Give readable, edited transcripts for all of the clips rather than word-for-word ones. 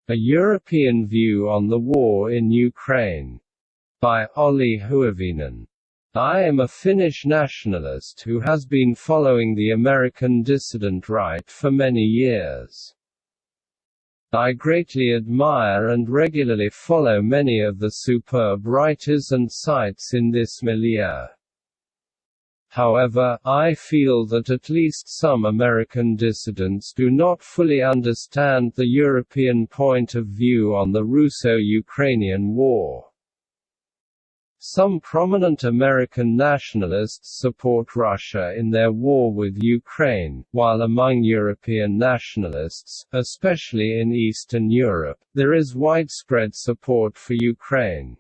A European View on the War in Ukraine. By Olli Huovinen. I am a Finnish nationalist who has been following the American dissident right for many years. I greatly admire and regularly follow many of the superb writers and sites in this milieu. However, I feel that at least some American dissidents do not fully understand the European point of view on the Russo-Ukrainian war. Some prominent American nationalists support Russia in their war with Ukraine, while among European nationalists, especially in Eastern Europe, there is widespread support for Ukraine.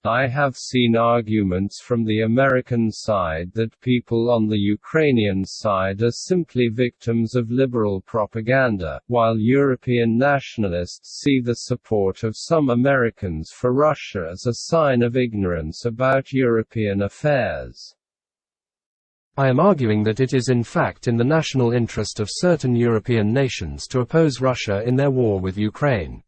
I have seen arguments from the American side that people on the Ukrainian side are simply victims of liberal propaganda, while European nationalists see the support of some Americans for Russia as a sign of ignorance about European affairs. I am arguing that it is in fact in the national interest of certain European nations to oppose Russia in their war with Ukraine.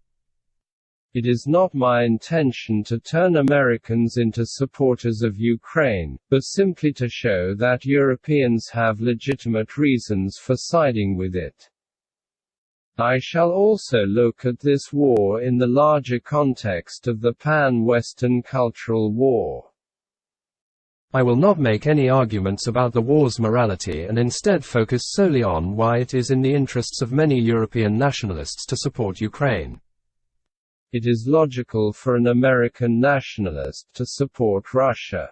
It is not my intention to turn Americans into supporters of Ukraine, but simply to show that Europeans have legitimate reasons for siding with it. I shall also look at this war in the larger context of the pan-Western cultural war. I will not make any arguments about the war's morality and instead focus solely on why it is in the interests of many European nationalists to support Ukraine. It is logical for an American nationalist to support Russia.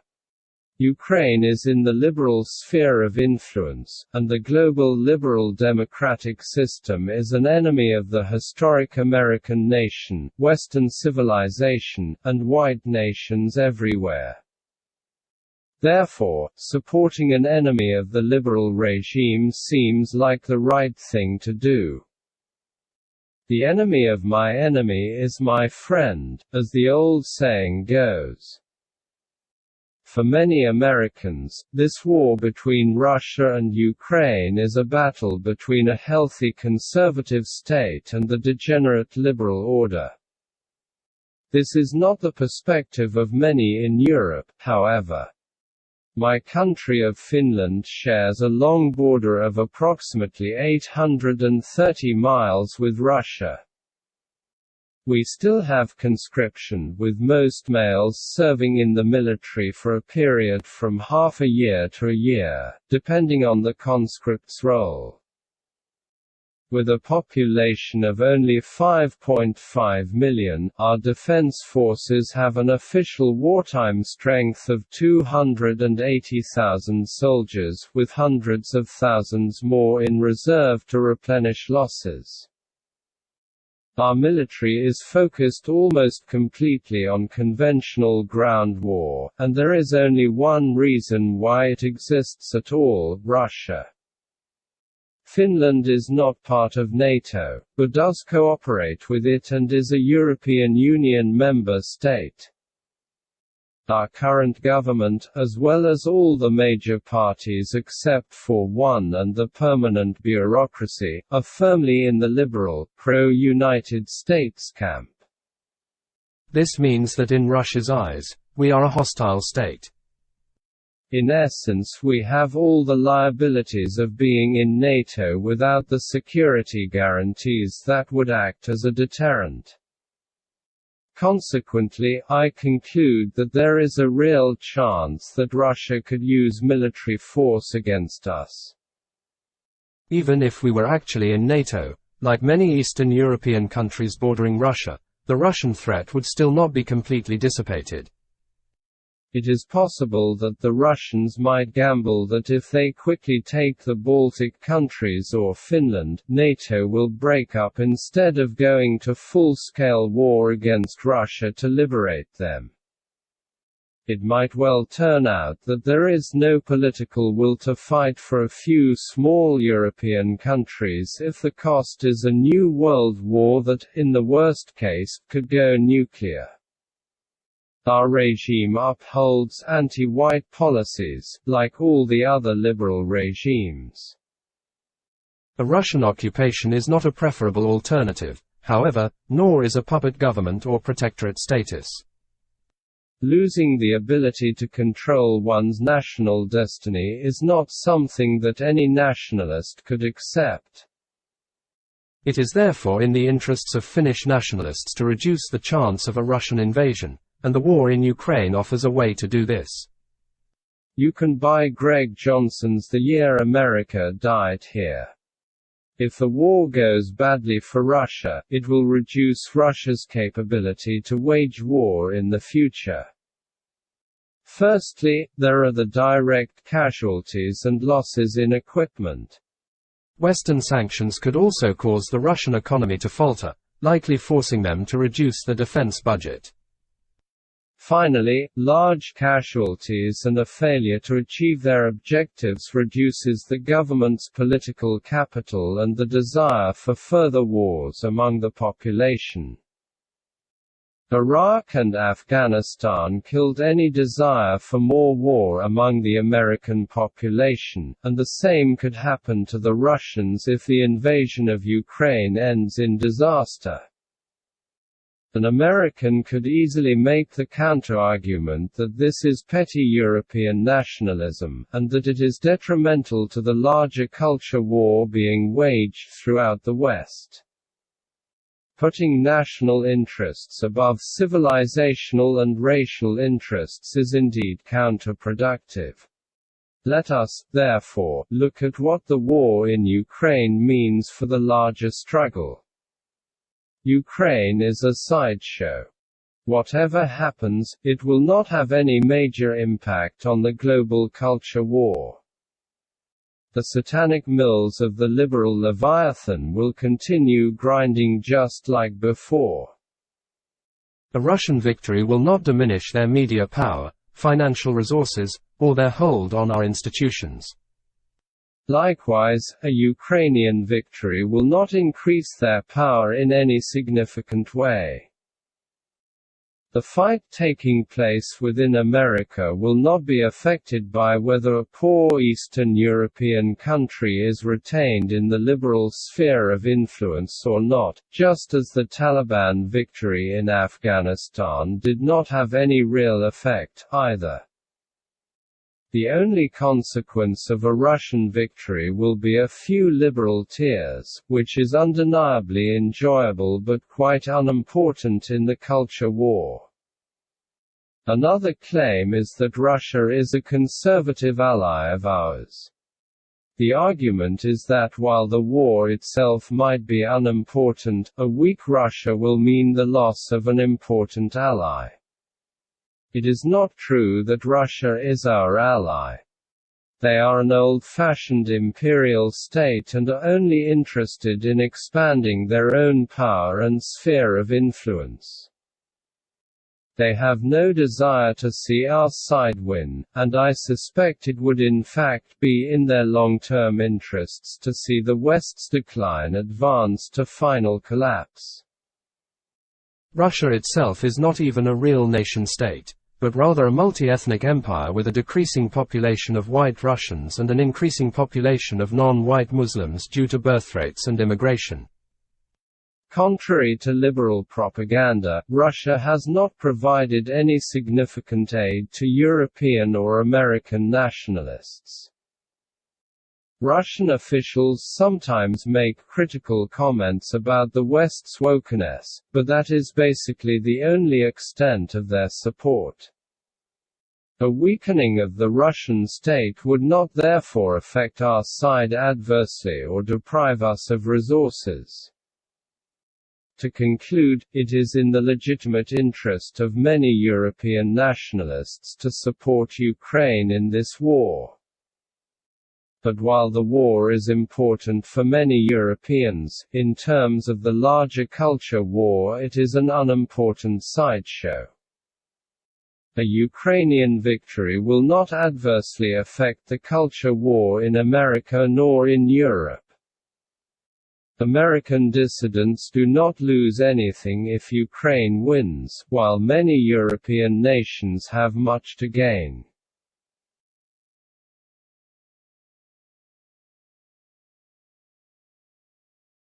Ukraine is in the liberal sphere of influence, and the global liberal democratic system is an enemy of the historic American nation, Western civilization, and white nations everywhere. Therefore, supporting an enemy of the liberal regime seems like the right thing to do. The enemy of my enemy is my friend, as the old saying goes. For many Americans, this war between Russia and Ukraine is a battle between a healthy conservative state and the degenerate liberal order. This is not the perspective of many in Europe, however. My country of Finland shares a long border of approximately 830 miles with Russia. We still have conscription, with most males serving in the military for a period from half a year to a year, depending on the conscript's role. With a population of only 5.5 million, our defense forces have an official wartime strength of 280,000 soldiers, with hundreds of thousands more in reserve to replenish losses. Our military is focused almost completely on conventional ground war, and there is only one reason why it exists at all: Russia. Finland is not part of NATO, but does cooperate with it and is a European Union member state. Our current government, as well as all the major parties except for one and the permanent bureaucracy, are firmly in the liberal, pro-United States camp. This means that in Russia's eyes, we are a hostile state. In essence, we have all the liabilities of being in NATO without the security guarantees that would act as a deterrent. Consequently, I conclude that there is a real chance that Russia could use military force against us. Even if we were actually in NATO, like many Eastern European countries bordering Russia, the Russian threat would still not be completely dissipated. It is possible that the Russians might gamble that if they quickly take the Baltic countries or Finland, NATO will break up instead of going to full-scale war against Russia to liberate them. It might well turn out that there is no political will to fight for a few small European countries if the cost is a new world war that, in the worst case, could go nuclear. Our regime upholds anti-white policies, like all the other liberal regimes. A Russian occupation is not a preferable alternative, however, nor is a puppet government or protectorate status. Losing the ability to control one's national destiny is not something that any nationalist could accept. It is therefore in the interests of Finnish nationalists to reduce the chance of a Russian invasion, and the war in Ukraine offers a way to do this. You can buy Greg Johnson's The Year America Died Here. If the war goes badly for Russia, it will reduce Russia's capability to wage war in the future. Firstly, there are the direct casualties and losses in equipment. Western sanctions could also cause the Russian economy to falter, likely forcing them to reduce the defense budget. Finally, large casualties and a failure to achieve their objectives reduces the government's political capital and the desire for further wars among the population. Iraq and Afghanistan killed any desire for more war among the American population, and the same could happen to the Russians if the invasion of Ukraine ends in disaster. An American could easily make the counterargument that this is petty European nationalism, and that it is detrimental to the larger culture war being waged throughout the West. Putting national interests above civilizational and racial interests is indeed counterproductive. Let us, therefore, look at what the war in Ukraine means for the larger struggle. Ukraine is a sideshow. Whatever happens, it will not have any major impact on the global culture war. The satanic mills of the liberal Leviathan will continue grinding just like before. A Russian victory will not diminish their media power, financial resources, or their hold on our institutions. Likewise, a Ukrainian victory will not increase their power in any significant way. The fight taking place within America will not be affected by whether a poor Eastern European country is retained in the liberal sphere of influence or not, just as the Taliban victory in Afghanistan did not have any real effect, either. The only consequence of a Russian victory will be a few liberal tears, which is undeniably enjoyable but quite unimportant in the culture war. Another claim is that Russia is a conservative ally of ours. The argument is that while the war itself might be unimportant, a weak Russia will mean the loss of an important ally. It is not true that Russia is our ally. They are an old-fashioned imperial state and are only interested in expanding their own power and sphere of influence. They have no desire to see our side win, and I suspect it would in fact be in their long-term interests to see the West's decline advance to final collapse. Russia itself is not even a real nation-state, but rather a multi-ethnic empire with a decreasing population of white Russians and an increasing population of non-white Muslims due to birth rates and immigration. Contrary to liberal propaganda, Russia has not provided any significant aid to European or American nationalists. Russian officials sometimes make critical comments about the West's wokeness, but that is basically the only extent of their support. A weakening of the Russian state would not therefore affect our side adversely or deprive us of resources. To conclude, it is in the legitimate interest of many European nationalists to support Ukraine in this war. But while the war is important for many Europeans, in terms of the larger culture war it is an unimportant sideshow. A Ukrainian victory will not adversely affect the culture war in America nor in Europe. American dissidents do not lose anything if Ukraine wins, while many European nations have much to gain.